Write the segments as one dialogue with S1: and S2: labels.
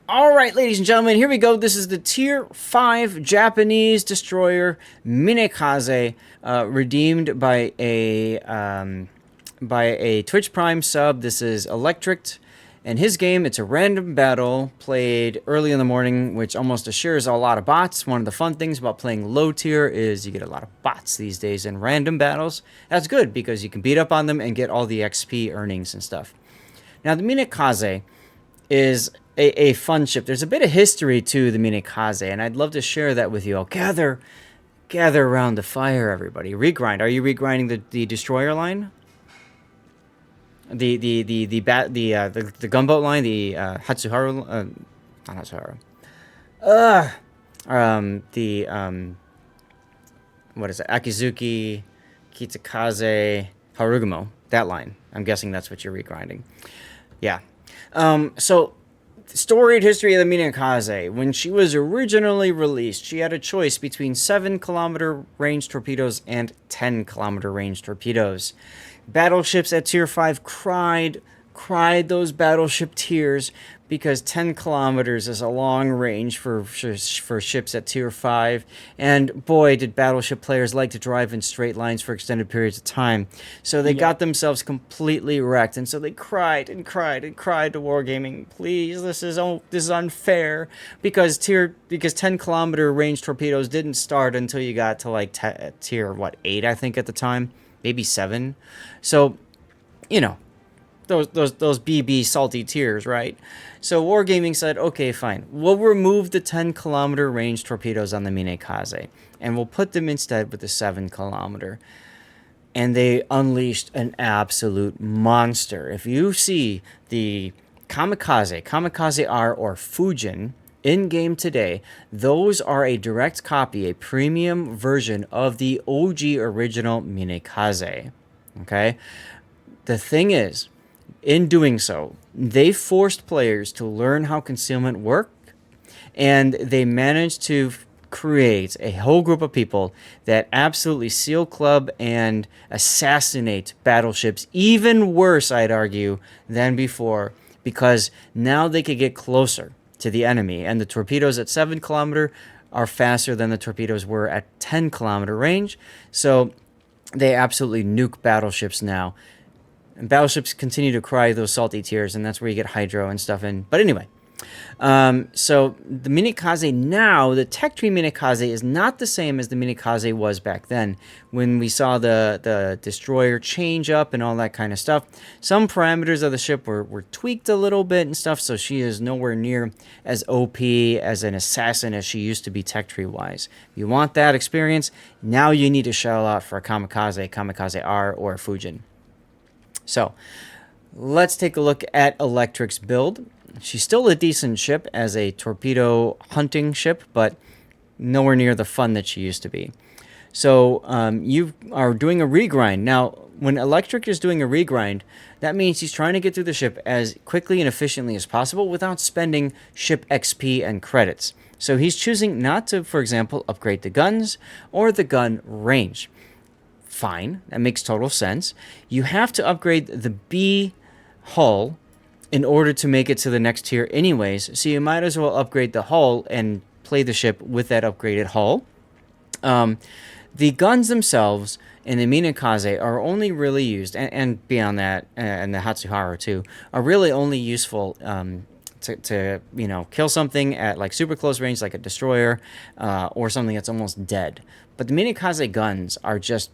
S1: All right, ladies and gentlemen, here we go. This is the Tier 5 Japanese destroyer Minekaze, redeemed by a Twitch Prime sub. This is Electric. And his game, it's a random battle played early in the morning, which almost assures a lot of bots. One of the fun things about playing low tier is you get a lot of bots these days in random battles. That's good because you can beat up on them and get all the XP earnings and stuff. Now, the Minekaze is a fun ship. There's a bit of history to the Minekaze, and I'd love to share that with you all. Gather around the fire, everybody. Regrind. Are you regrinding the destroyer line? The gunboat line, the Hatsuharu, not Hatsuharu. What is it? Akizuki, Kitakaze, Harugumo. That line. I'm guessing that's what you're regrinding. Yeah. So, storied history of the Minekaze. When she was originally released, she had a choice between 7-kilometer range torpedoes and 10-kilometer range torpedoes. Battleships at Tier 5 cried those battleship tears because 10 kilometers is a long range for ships at Tier 5. And boy, did battleship players like to drive in straight lines for extended periods of time. So they got themselves completely wrecked. And so they cried and cried and cried to Wargaming, please, this is unfair. Because 10-kilometer range torpedoes didn't start until you got to like Tier, 8, I think at the time. Maybe 7. So, those BB salty tears, right? So Wargaming said, okay, fine. We'll remove the 10-kilometer range torpedoes on the Minekaze, and we'll put them instead with the 7-kilometer. And they unleashed an absolute monster. If you see the Kamikaze R, or Fujin, in-game today, those are a direct copy, a premium version of the OG original Minekaze. Okay? The thing is, in doing so, they forced players to learn how concealment worked, and they managed to create a whole group of people that absolutely seal club and assassinate battleships, even worse, I'd argue, than before, because now they could get closer to the enemy, and the torpedoes at 7-kilometer are faster than the torpedoes were at 10-kilometer range, so they absolutely nuke battleships now. And battleships continue to cry those salty tears, and that's where you get hydro and stuff in. But anyway, so the Minekaze now, the tech tree Minekaze is not the same as the Minekaze was back then when we saw the destroyer change up and all that kind of stuff. Some parameters of the ship were tweaked a little bit and stuff, so she is nowhere near as OP as an assassin as she used to be tech tree wise. If you want that experience, now you need to shell out for a Kamikaze R, or a Fujin. So, let's take a look at Electric's build. She's still a decent ship as a torpedo hunting ship, but nowhere near the fun that she used to be. So, you are doing a regrind. Now, when Electric is doing a regrind, that means he's trying to get through the ship as quickly and efficiently as possible without spending ship XP and credits. So, he's choosing not to, for example, upgrade the guns or the gun range. Fine, that makes total sense. You have to upgrade the B hull in order to make it to the next tier anyways, so you might as well upgrade the hull and play the ship with that upgraded hull. The guns themselves in the Minekaze are only really used, and beyond that, and the Hatsuharu too, are really only useful to kill something at like super close range, like a destroyer, or something that's almost dead. But the Minekaze guns are just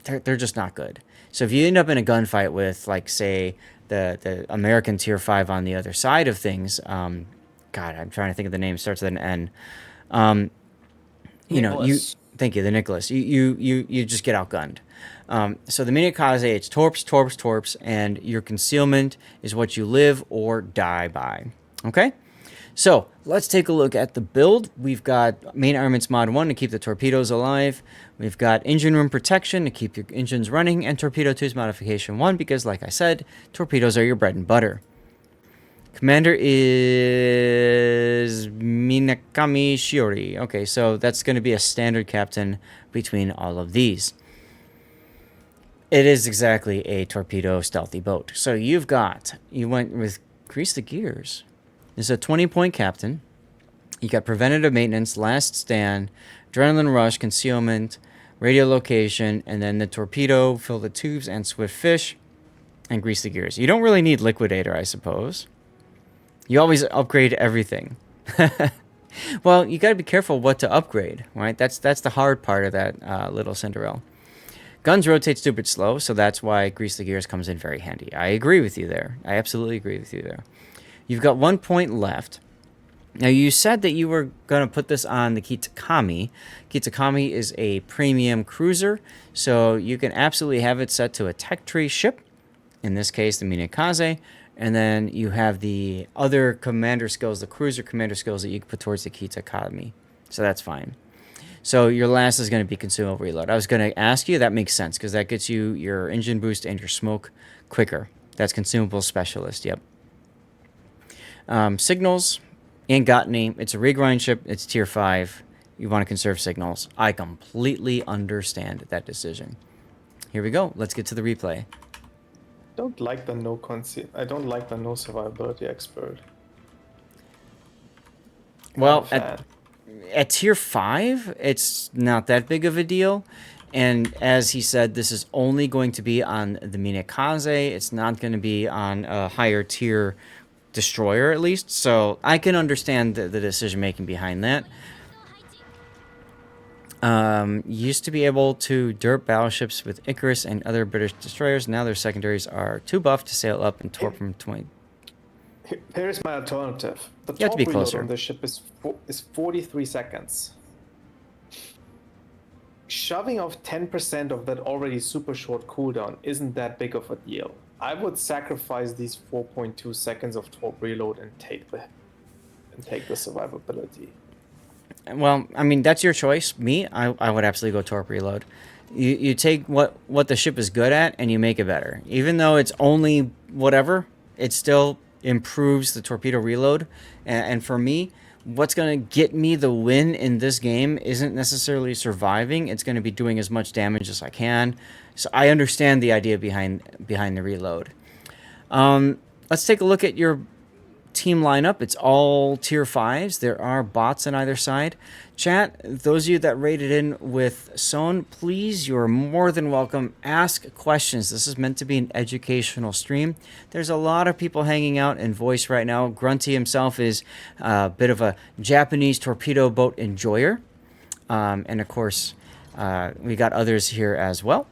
S1: they're just not good. So if you end up in a gunfight with, like, say, the American Tier 5 on the other side of things, God, I'm trying to think of the name, starts with an N. Thank you, the Nicholas. You just get outgunned. So the Minekaze, it's torps, and your concealment is what you live or die by. Okay? So, let's take a look at the build. We've got main armaments mod 1 to keep the torpedoes alive. We've got engine room protection to keep your engines running, and torpedo 2's modification 1 because, like I said, torpedoes are your bread and butter. Commander is Minakami Shiori. Okay, so that's going to be a standard captain between all of these. It is exactly a torpedo stealthy boat. So you went with grease the gears. This is a 20-point captain. You got preventative maintenance, last stand, adrenaline rush, concealment, radio location, and then the torpedo, fill the tubes, and swift fish, and grease the gears. You don't really need liquidator, I suppose. You always upgrade everything. Well, you got to be careful what to upgrade, right? That's the hard part of that little Cinderella. Guns rotate stupid slow, so that's why grease the gears comes in very handy. I agree with you there. I absolutely agree with you there. You've got 1 point left. Now, you said that you were going to put this on the Kitakami. Kitakami is a premium cruiser, so you can absolutely have it set to a tech tree ship, in this case, the Minekaze, and then you have the other commander skills, the cruiser commander skills that you can put towards the Kitakami. So that's fine. So your last is going to be consumable reload. I was going to ask you, that makes sense, because that gets you your engine boost and your smoke quicker. That's consumable specialist, yep. Signals. Ain't got any. It's a regrind ship. It's tier 5. You want to conserve signals. I completely understand that decision. Here we go. Let's get to the replay.
S2: I don't like the no survivability expert.
S1: Well, at tier 5, it's not that big of a deal. And as he said, this is only going to be on the Minekaze. It's not going to be on a higher tier destroyer, at least. So I can understand the decision making behind that. Used to be able to derp battleships with Icarus and other British destroyers. Now their secondaries are too buffed to sail up and torp from 20.
S2: Here's my alternative. The
S1: You have to be
S2: torp reload
S1: closer.
S2: on this ship is 43 seconds. Shoving off 10% of that already super short cooldown isn't that big of a deal. I would sacrifice these 4.2 seconds of torp reload and take the survivability.
S1: Well, I mean, that's your choice. Me, I would absolutely go torp reload. You take what the ship is good at and you make it better. Even though it's only whatever, it still improves the torpedo reload. And for me, what's going to get me the win in this game isn't necessarily surviving. It's going to be doing as much damage as I can. So I understand the idea behind the reload. Let's take a look at your team lineup. It's all tier 5s. There are bots on either side. Chat, those of you that rated in with Son, please, you're more than welcome. Ask questions. This is meant to be an educational stream. There's a lot of people hanging out in voice right now. Grunty himself is a bit of a Japanese torpedo boat enjoyer. And of course, we got others here as well.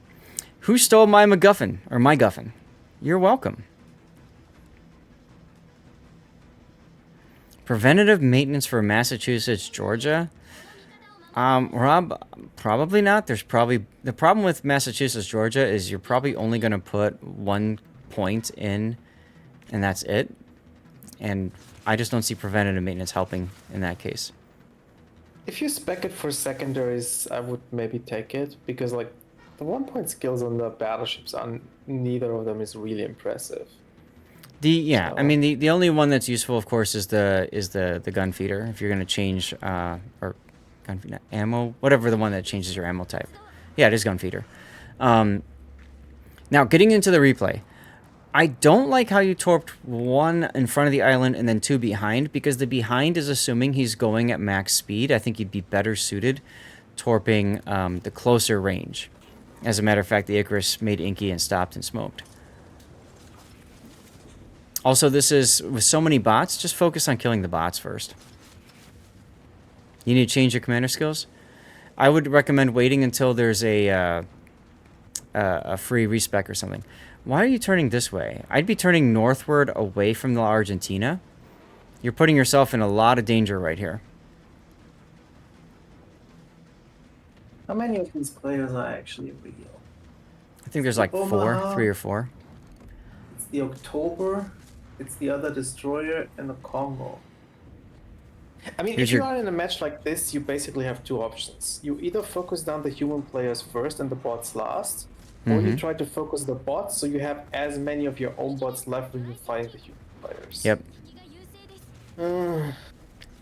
S1: Who stole my MacGuffin? Or my Guffin? You're welcome. Preventative maintenance for Massachusetts, Georgia. Rob, probably not. There's probably the problem with Massachusetts, Georgia is you're probably only going to put 1 point in, and that's it. And I just don't see preventative maintenance helping in that case.
S2: If you spec it for secondaries, I would maybe take it because like the 1 point skills on the battleships on neither of them is really impressive.
S1: I mean the only one that's useful, of course, is the gun feeder. If you're gonna change or gun feeder, ammo, whatever the one that changes your ammo type. Yeah, it is gun feeder. Now getting into the replay, I don't like how you torped 1 in front of the island and then 2 behind, because the behind is assuming he's going at max speed. I think he'd be better suited torping the closer range. As a matter of fact, the Icarus made inky and stopped and smoked. Also, this is, with so many bots, just focus on killing the bots first. You need to change your commander skills? I would recommend waiting until there's a free respec or something. Why are you turning this way? I'd be turning northward away from the Argentina. You're putting yourself in a lot of danger right here.
S3: How many of these players are actually real?
S1: I think there's like
S3: Omaha,
S1: 3 or 4.
S3: It's the October, it's the other destroyer, and the Congo.
S2: I mean, if you are in a match like this, you basically have 2 options. You either focus down the human players first and the bots last, or you try to focus the bots so you have as many of your own bots left when you fight the human players.
S1: Yep.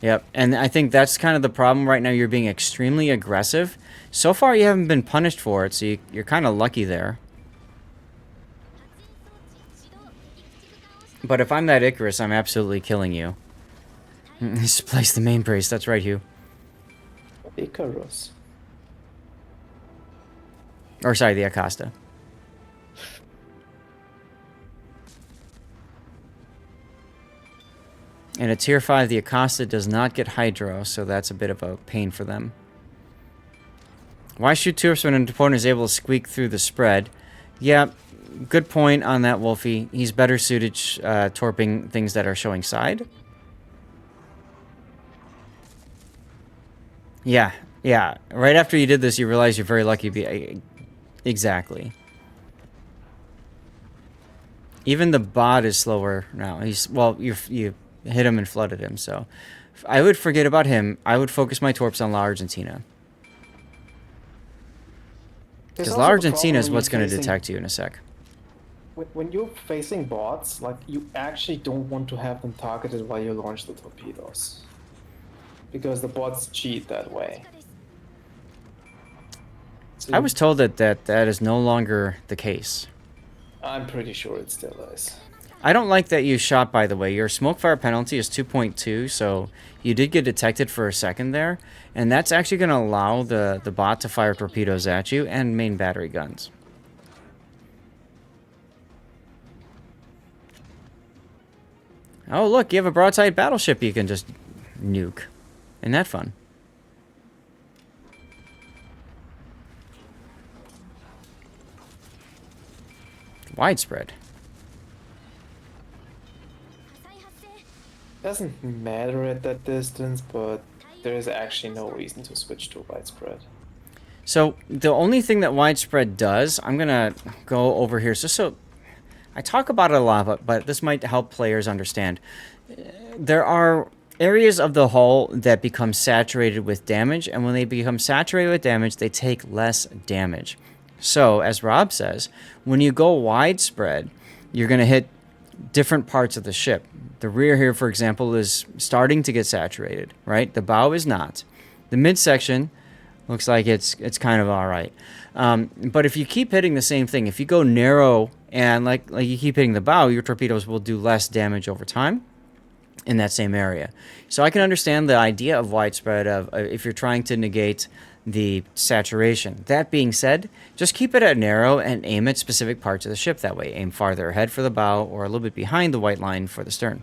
S1: Yep, and I think that's kind of the problem right now. You're being extremely aggressive. So far, you haven't been punished for it, so you're kind of lucky there. But if I'm that Icarus, I'm absolutely killing you. Splice the main brace. That's right, Hugh.
S2: Icarus.
S1: Or sorry, the Acosta. And at tier 5, the Acosta does not get Hydro, so that's a bit of a pain for them. Why shoot turps when an opponent is able to squeak through the spread? Yeah, good point on that, Wolfie. He's better suited torping things that are showing side. Yeah, yeah. Right after you did this, you realize you're very lucky to be... Exactly. Even the bot is slower now. Well, you hit him and flooded him, so... I would forget about him. I would focus my torps on La Argentina. Because La Argentina is what's going to detect you in a sec.
S2: When you're facing bots, like, you actually don't want to have them targeted while you launch the torpedoes. Because the bots cheat that way. So
S1: I was told that is no longer the case.
S2: I'm pretty sure it still is.
S1: I don't like that you shot, by the way. Your smoke fire penalty is 2.2, so you did get detected for a second there. And that's actually going to allow the bot to fire torpedoes at you and main battery guns. Oh, look, you have a broadside battleship you can just nuke. Isn't that fun? Widespread.
S2: Doesn't matter at that distance, but there is actually no reason to switch to widespread.
S1: So the only thing that widespread does, I'm gonna go over here. So I talk about it a lot, but this might help players understand. There are areas of the hull that become saturated with damage, and when they become saturated with damage, they take less damage. So, as Rob says, when you go widespread, you're going to hit different parts of the ship. The rear here, for example, is starting to get saturated, right? The bow is not. The midsection looks like it's kind of all right. But if you keep hitting the same thing, if you go narrow and like you keep hitting the bow, your torpedoes will do less damage over time in that same area. So I can understand the idea of widespread of if you're trying to negate the saturation. That being said, just keep it at narrow and aim at specific parts of the ship that way. Aim farther ahead for the bow or a little bit behind the white line for the stern.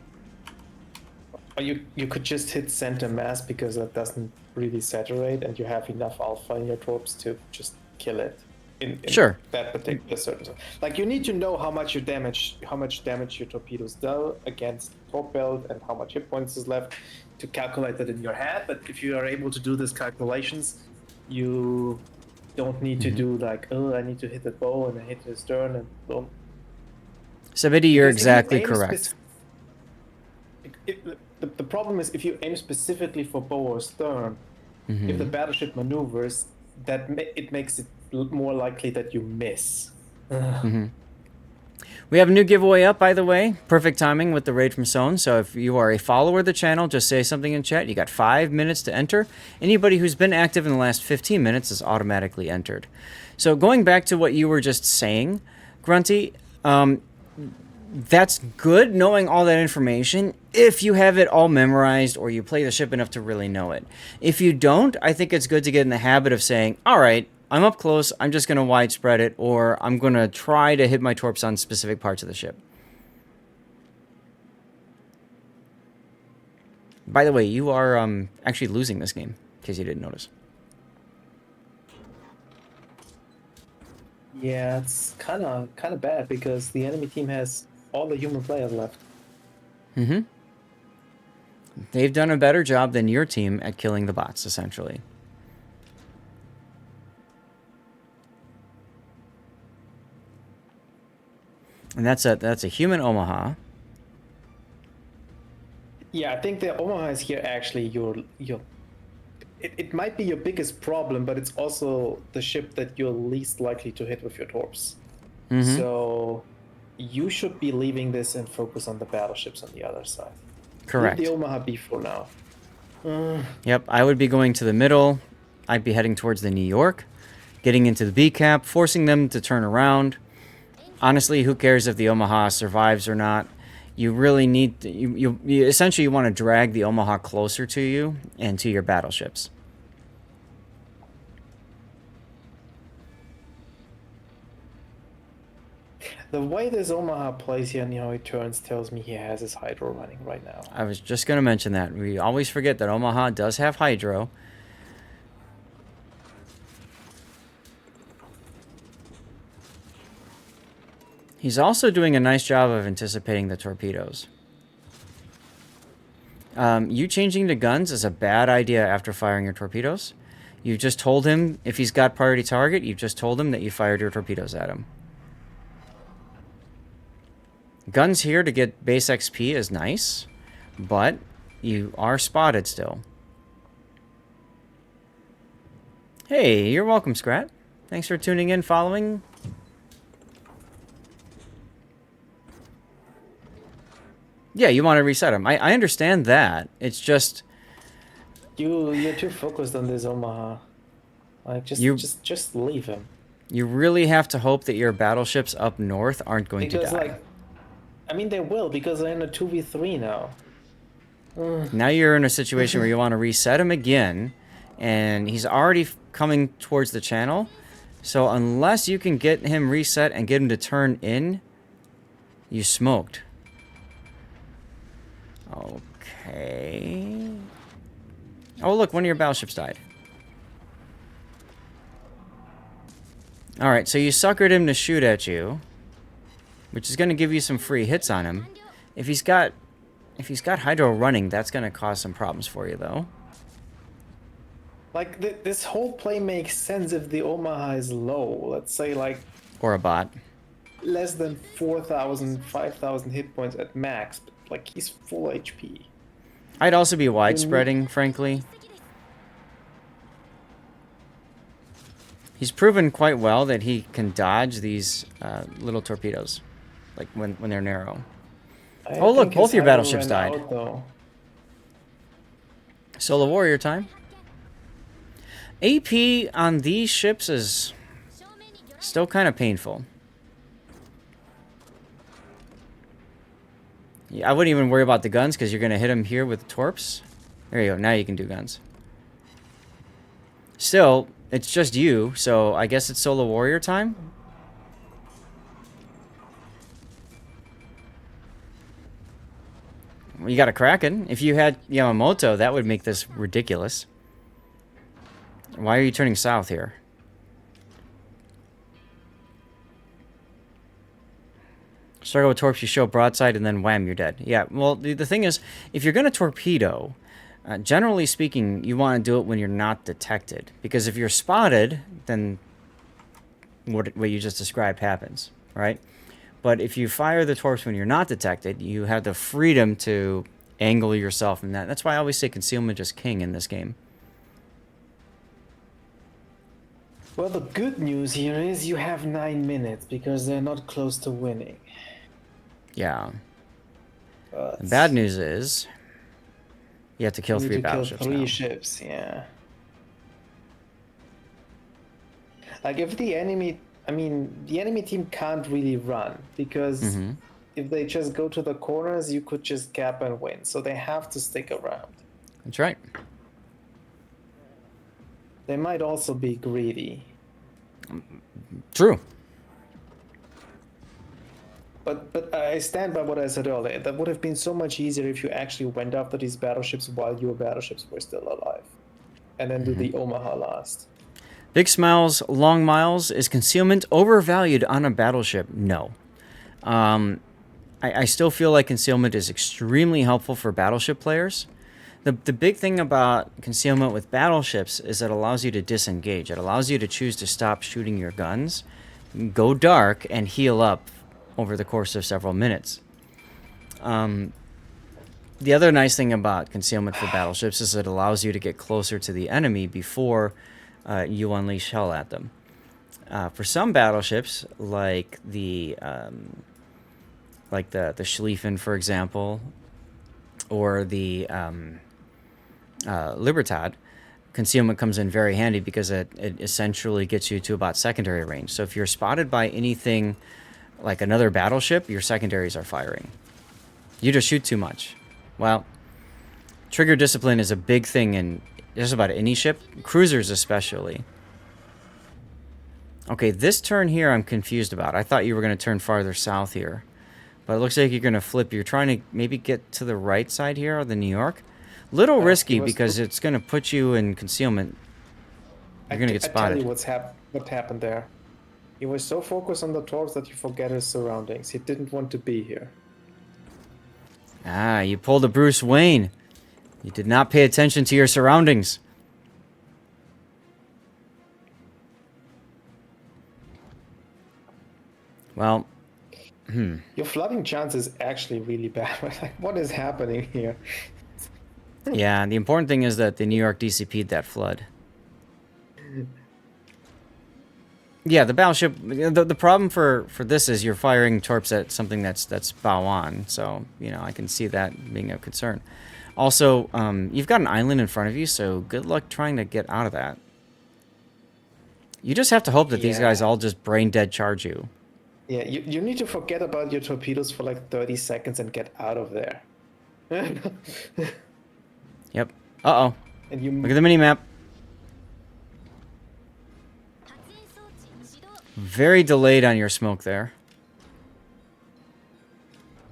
S2: Or you could just hit center mass because that doesn't really saturate and you have enough alpha in your torps to just kill it. In
S1: Sure.
S2: That particular certain. Like, you need to know how much damage your torpedoes do against torp belt and how much hit points is left to calculate that in your head. But if you are able to do these calculations, you don't need to do like, oh, I need to hit the bow and I hit the stern and boom.
S1: Sabidi, you're exactly correct.
S2: The problem is if you aim specifically for bow or stern, if the battleship maneuvers, it makes it more likely that you miss.
S1: We have a new giveaway up, by the way. Perfect timing with the raid from Sohn. So if you are a follower of the channel, just say something in chat. You got 5 minutes to enter. Anybody who's been active in the last 15 minutes is automatically entered. So going back to what you were just saying, Grunty, that's good knowing all that information if you have it all memorized or you play the ship enough to really know it. If you don't, I think it's good to get in the habit of saying, all right, I'm up close, I'm just going to widespread it, or I'm going to try to hit my torps on specific parts of the ship. By the way, you are actually losing this game, in case you didn't notice.
S2: Yeah, it's kind of bad because the enemy team has all the human players left.
S1: They've done a better job than your team at killing the bots, essentially. And that's a human Omaha.
S2: Yeah, I think the Omaha is here actually it might be your biggest problem, but it's also the ship that you're least likely to hit with your torps. So you should be leaving this and focus on the battleships on the other side.
S1: Correct.
S2: Leave the Omaha be for now.
S1: Yep, I would be going to the middle. I'd be heading towards the New York, getting into the B cap, forcing them to turn around. Honestly, who cares if the Omaha survives or not? you really need to, you essentially you want to drag the Omaha closer to you and to your battleships.
S2: The way this Omaha plays here and how he turns tells me he has his hydro running right now.
S1: I was just going to mention that. We always forget that Omaha does have hydro. He's also doing a nice job of anticipating the torpedoes. You changing to guns is a bad idea after firing your torpedoes. You just told him, if he's got priority target, you just told him that you fired your torpedoes at him. Guns here to get base XP is nice, but you are spotted still. Hey, you're welcome, Scrat. Thanks for tuning in, following. Yeah, you want to reset him. I understand that. It's just...
S2: You're too focused on this Omaha. Like, just leave him.
S1: You really have to hope that your battleships up north aren't going to die.
S2: Like, I mean, they will, because they're in a 2v3 now.
S1: Now you're in a situation where you want to reset him again, and he's already coming towards the channel. So unless you can get him reset and get him to turn in, you smoked. Okay. Oh, look, one of your battleships died. Alright, so you suckered him to shoot at you, which is going to give you some free hits on him. If he's got hydro running, that's going to cause some problems for you, though.
S2: Like, this whole play makes sense if the Omaha is low. Let's say, like...
S1: Or a bot.
S2: Less than 4,000, 5,000 hit points at max, but, like, he's full HP.
S1: I'd also be widespreading, frankly. He's proven quite well that he can dodge these little torpedoes, like when they're narrow. Oh, look, both your battleships died. Solo warrior time. AP on these ships is still kind of painful. Yeah, I wouldn't even worry about the guns because you're going to hit him here with torps. There you go. Now you can do guns. Still, it's just you, so I guess it's solo warrior time. Well, you got a Kraken. If you had Yamamoto, that would make this ridiculous. Why are you turning south here? Struggle with torps, you show broadside, and then wham, you're dead. Yeah, well, the thing is, if you're going to torpedo, generally speaking, you want to do it when you're not detected. Because if you're spotted, then what you just described happens, right? But if you fire the torps when you're not detected, you have the freedom to angle yourself in that. That's why I always say concealment is king in this game.
S2: Well, the good news here is you have 9 minutes, because they're not close to winning.
S1: Yeah. The bad news is you have to kill 3 battleships
S2: kill 3
S1: now.
S2: ships, yeah. Like, if the enemy... I mean, the enemy team can't really run, because if they just go to the corners, you could just gap and win. So they have to stick around.
S1: That's right.
S2: They might also be greedy.
S1: True.
S2: But I stand by what I said earlier. That would have been so much easier if you actually went after these battleships while your battleships were still alive. And then do the Omaha last.
S1: Big Smiles, Long Miles, is concealment overvalued on a battleship? No. I still feel like concealment is extremely helpful for battleship players. The big thing about concealment with battleships is it allows you to disengage. It allows you to choose to stop shooting your guns, go dark, and heal up over the course of several minutes. The other nice thing about concealment for battleships is it allows you to get closer to the enemy before you unleash hell at them. For some battleships, like the Schlieffen, for example, or the Libertad, concealment comes in very handy because it essentially gets you to about secondary range. So if you're spotted by anything like another battleship, your secondaries are firing. You just shoot too much. Well, trigger discipline is a big thing in just about any ship, cruisers especially. Okay, this turn here I'm confused about. I thought you were going to turn farther south here. But it looks like you're going to flip. You're trying to maybe get to the right side here of the New York. Little risky because it's going to put you in concealment. You're going to get spotted.
S2: I tell you what happened there. He was so focused on the torps that he forgot his surroundings. He didn't want to be here.
S1: Ah, you pulled a Bruce Wayne. You did not pay attention to your surroundings. Well,
S2: Your flooding chance is actually really bad. Like, what is happening here?
S1: yeah, the important thing is that the New York DCP'd that flood. Yeah, the battleship. The problem for this is you're firing torps at something that's bow on. So I can see that being a concern. Also, you've got an island in front of you, so good luck trying to get out of that. You just have to hope that these guys all just brain dead charge you.
S2: Yeah, you need to forget about your torpedoes for like 30 seconds and get out of there.
S1: Yep. Uh-oh.
S2: And you
S1: Look at the mini-map. Very delayed on your smoke there.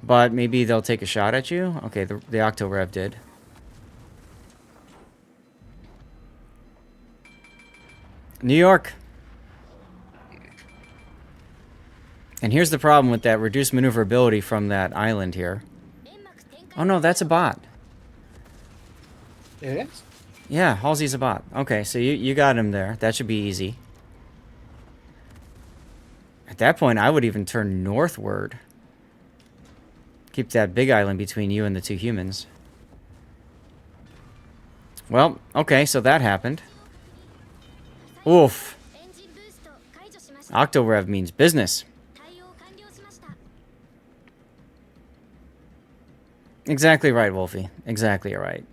S1: But maybe they'll take a shot at you? Okay, the Octo-Rev did. New York. And here's the problem with that reduced maneuverability from that island here. Oh no, that's a bot.
S2: It is?
S1: Yeah, Halsey's a bot. Okay, so you got him there. That should be easy. At that point, I would even turn northward. Keep that big island between you and the two humans. Well, okay, so that happened. Oof. Octo-Rev means business. Exactly right, Wolfie. Exactly right.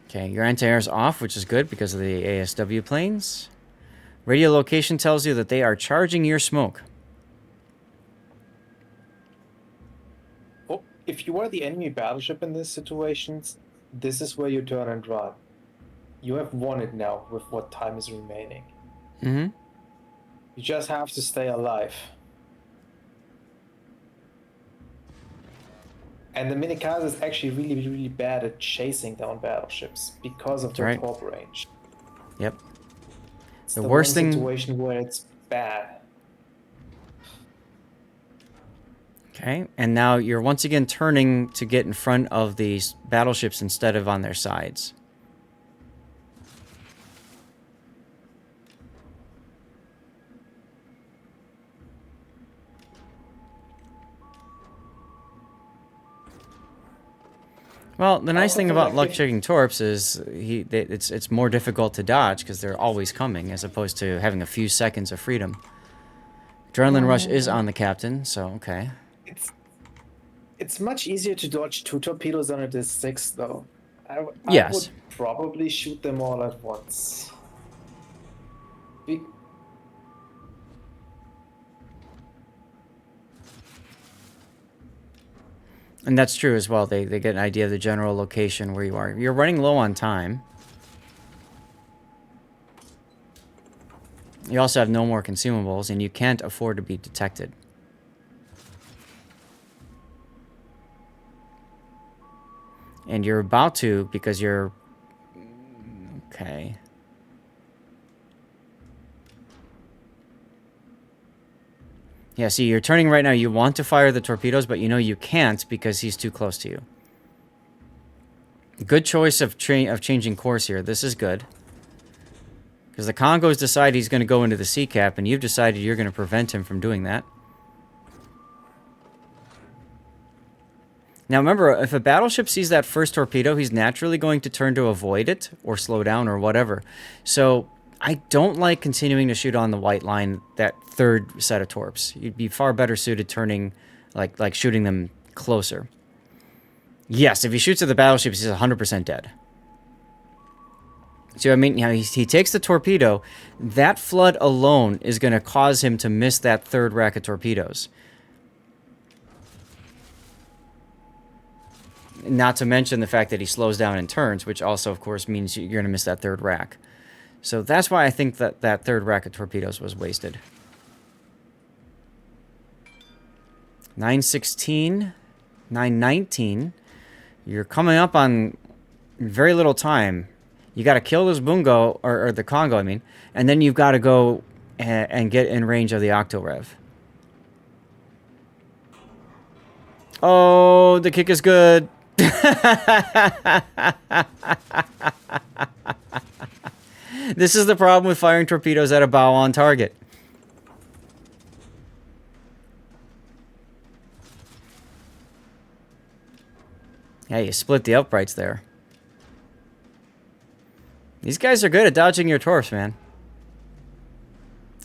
S1: Okay, your anti-air's off, which is good because of the ASW planes. Radio location tells you that they are charging your smoke.
S2: Oh, if you are the enemy battleship in these situations, this is where you turn and run. You have won it now with what time is remaining.
S1: Mm-hmm.
S2: You just have to stay alive. And the Minekaze is actually really, really bad at chasing down battleships because of their torp range.
S1: Yep.
S2: It's
S1: the
S2: the
S1: worst
S2: one
S1: thing.
S2: situation where it's bad.
S1: Okay, and now you're once again turning to get in front of these battleships instead of on their sides. Well, the nice thing about luck-checking torps is it's more difficult to dodge because they're always coming, as opposed to having a few seconds of freedom. Adrenaline rush is on the captain, so okay.
S2: It's much easier to dodge 2 torpedoes than it is 6, though. I
S1: Yes.
S2: would probably shoot them all at once.
S1: And that's true as well. They get an idea of the general location where you are. You're running low on time. You also have no more consumables, and you can't afford to be detected. And you're about to, because you're... Okay. Yeah, see, you're turning right now. You want to fire the torpedoes, but you know you can't because he's too close to you. Good choice of changing course here. This is good. Because the Congos decide he's going to go into the sea cap, and you've decided you're going to prevent him from doing that. Now remember, if a battleship sees that first torpedo, he's naturally going to turn to avoid it, or slow down, or whatever. So I don't like continuing to shoot on the white line that third set of torps. You'd be far better suited turning, like shooting them closer. Yes, if he shoots at the battleships, he's 100% dead. So, I mean, he takes the torpedo. That flood alone is going to cause him to miss that third rack of torpedoes. Not to mention the fact that he slows down and turns, which also, of course, means you're going to miss that third rack. So that's why I think that that third rack of torpedoes was wasted. 916, 919. You're coming up on very little time. You got to kill this bungo, or the Congo, I mean, and then you've got to go and get in range of the Octorev. Oh, the kick is good. This is the problem with firing torpedoes at a bow on target. Yeah, you split the uprights there. These guys are good at dodging your torps, man.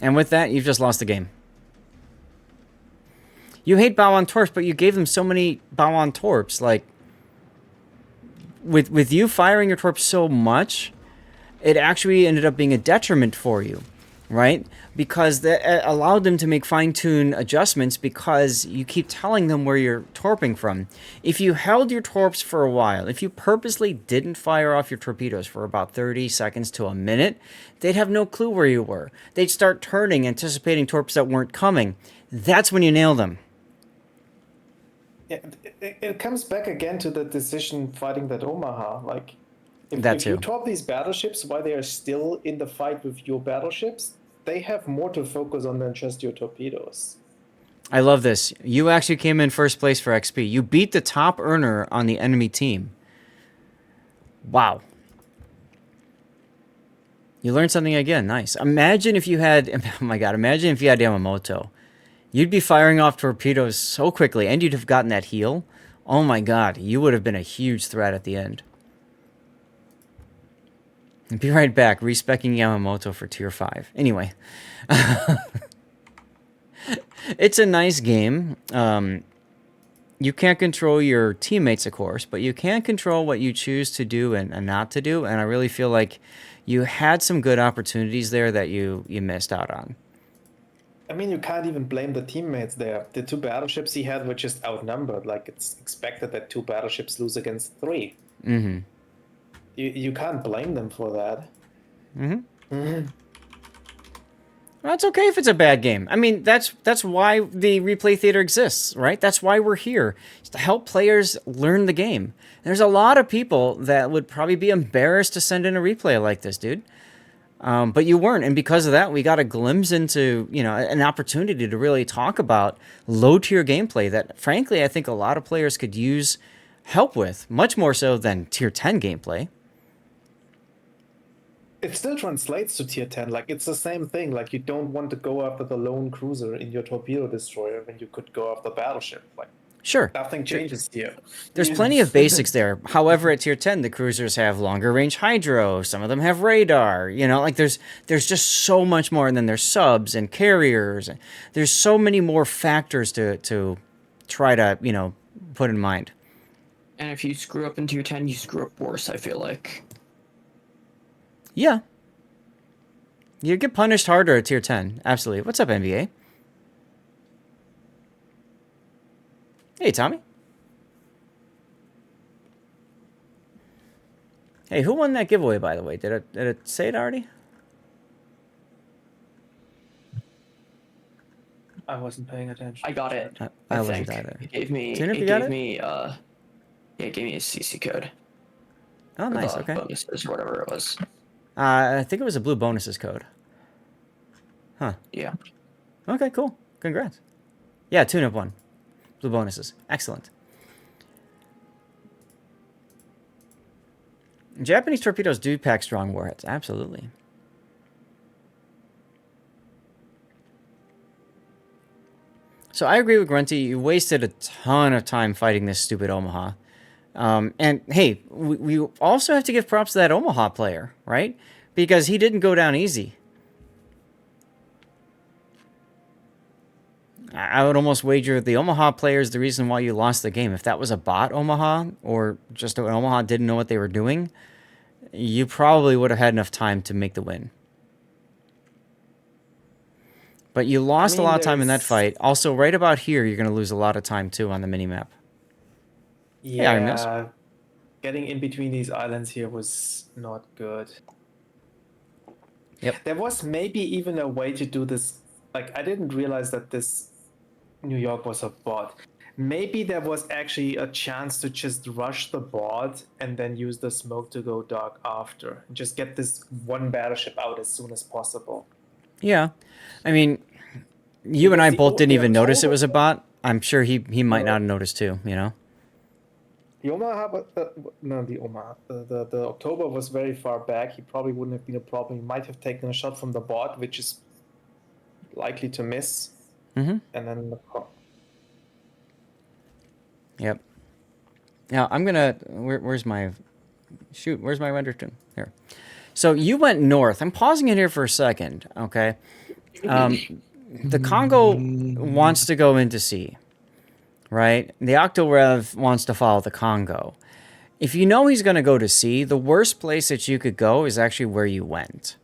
S1: And with that, you've just lost the game. You hate bow on torps, but you gave them so many bow on torps. Like, with you firing your torps so much, it actually ended up being a detriment for you, right? Because that allowed them to make fine-tune adjustments because you keep telling them where you're torping from. If you held your torps for a while, if you purposely didn't fire off your torpedoes for about 30 seconds to a minute, they'd have no clue where you were. They'd start turning, anticipating torps that weren't coming. That's when you nail them.
S2: Yeah, it comes back again to the decision fighting that Omaha. Like, if you torp these battleships while they are still in the fight with your battleships, they have more to focus on than just your torpedoes.
S1: I love this. You actually came in first place for XP. You beat the top earner on the enemy team. Wow. You learned something again. Nice. Imagine if you had... Oh my god, imagine if you had Yamamoto. You'd be firing off torpedoes so quickly, and you'd have gotten that heal. Oh my god, you would have been a huge threat at the end. Be right back, respecking Yamamoto for tier 5. Anyway. It's a nice game. You can't control your teammates, of course, but you can control what you choose to do and not to do, and I really feel like you had some good opportunities there that you missed out on.
S2: I mean, you can't even blame the teammates there. The 2 battleships he had were just outnumbered. Like, it's expected that 2 battleships lose against 3.
S1: Mm-hmm.
S2: You can't blame them for that.
S1: Mm-hmm. Mm-hmm. Well, it's okay if it's a bad game. I mean, that's why the replay theater exists, right? That's why we're here. It's to help players learn the game. There's a lot of people that would probably be embarrassed to send in a replay like this, dude. But you weren't, and because of that, we got a glimpse into, an opportunity to really talk about low-tier gameplay that, frankly, I think a lot of players could use help with, much more so than tier 10 gameplay.
S2: It still translates to tier 10. Like, it's the same thing. Like, you don't want to go after the lone cruiser in your torpedo destroyer when you could go after the battleship. Like,
S1: sure.
S2: Nothing changes here.
S1: There's plenty of basics there. However, at tier 10, the cruisers have longer range hydro. Some of them have radar. Like there's just so much more. And then there's subs and carriers. There's so many more factors to try to, put in mind.
S4: And if you screw up in tier 10, you screw up worse, I feel like.
S1: Yeah. You get punished harder at tier 10. Absolutely. What's up, NBA? Hey, Tommy. Hey, who won that giveaway, by the way? Did it say it already?
S3: I wasn't paying attention.
S4: I got it.
S1: I
S4: think
S1: wasn't either.
S4: It gave me.
S1: Tune,
S4: it
S1: you got
S4: gave
S1: it?
S4: me. Yeah, it gave me a CC code.
S1: Oh, nice.
S4: The
S1: Okay.
S4: bonuses, or whatever it was.
S1: I think it was a blue bonuses code. Huh.
S4: Yeah.
S1: Okay, cool. Congrats. Yeah, tune-up one. Blue bonuses. Excellent. Japanese torpedoes do pack strong warheads. Absolutely. So I agree with Grunty. You wasted a ton of time fighting this stupid Omaha. And hey, we also have to give props to that Omaha player, right? Because he didn't go down easy. I would almost wager the Omaha player is the reason why you lost the game. If that was a bot Omaha, or just an Omaha didn't know what they were doing, you probably would have had enough time to make the win. But you lost a lot of time in that fight. Also, right about here, you're going to lose a lot of time, too, on the minimap.
S2: Yeah,
S1: Iron Mills.
S2: getting in between these islands here was not good.
S1: Yep.
S2: There was maybe even a way to do this. Like, I didn't realize that this New York was a bot. Maybe there was actually a chance to just rush the bot and then use the smoke to go dark after. And just get this one battleship out as soon as possible.
S1: Yeah. I mean, you and I both didn't even notice it was a bot. I'm sure he might not have noticed too, you know?
S2: The Omaha, no, the Omaha. The October was very far back. He probably wouldn't have been a problem. He might have taken a shot from the bot, which is likely to miss.
S1: Mm-hmm.
S2: And then
S1: Yep. Now, I'm going to... Where's my render tool? Here. So you went north. I'm pausing it here for a second, okay? The Congo wants to go into sea, right? The Octorev wants to follow the Congo. If you know he's going to go to sea, the worst place that you could go is actually where you went,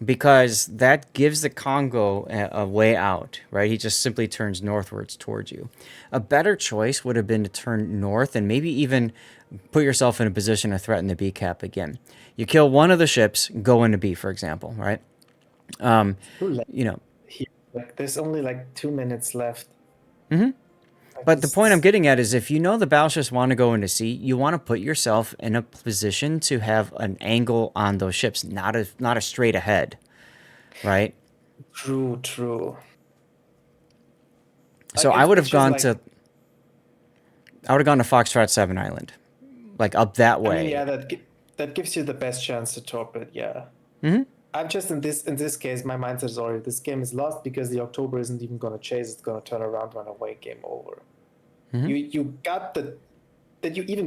S1: because that gives the Congo a way out, right? He just simply turns northwards towards you. A better choice would have been to turn north and maybe even put yourself in a position to threaten the B cap again. You kill one of the ships, go into B, for example, right? You know.
S2: Like, there's only like 2 minutes left.
S1: Mm-hmm. But the point I'm getting at is if you know the battleships want to go into sea, you want to put yourself in a position to have an angle on those ships, not a straight ahead, right?
S2: True.
S1: So
S2: Like,
S1: I would have gone
S2: like,
S1: to Foxtrot 7 Island, like up that way.
S2: I mean, yeah, that gives you the best chance to torpedo. Yeah.
S1: Mm-hmm.
S2: I'm just in this case, my mindset is already this game is lost because the October isn't even going to chase. It's going to turn around, run away, game over.
S1: Mm-hmm.
S2: You even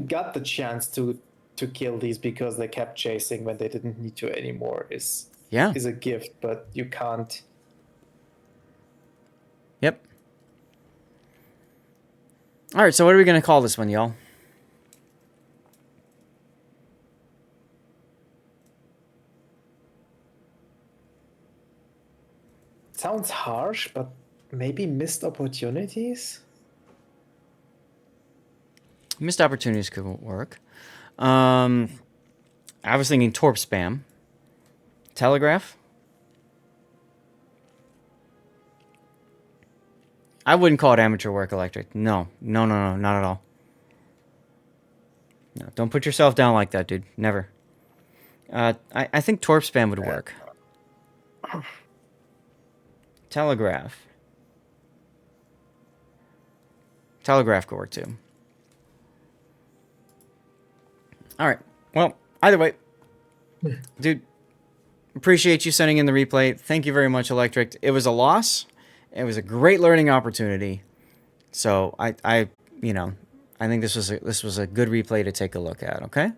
S2: got the chance to kill these because they kept chasing when they didn't need to anymore is a gift, but you can't.
S1: Yep. All right, so what are we going to call this one, y'all?
S2: Sounds harsh, but maybe missed opportunities?
S1: Missed opportunities could work. I was thinking Torp Spam. Telegraph. I wouldn't call it amateur work, Electric. No, not at all. No, don't put yourself down like that, dude. Never. I think Torp Spam would work. Telegraph. Telegraph could work too. All right. Well, either way, dude, appreciate you sending in the replay. Thank you very much, Electric. It was a loss. It was a great learning opportunity. So I think this was a good replay to take a look at. Okay.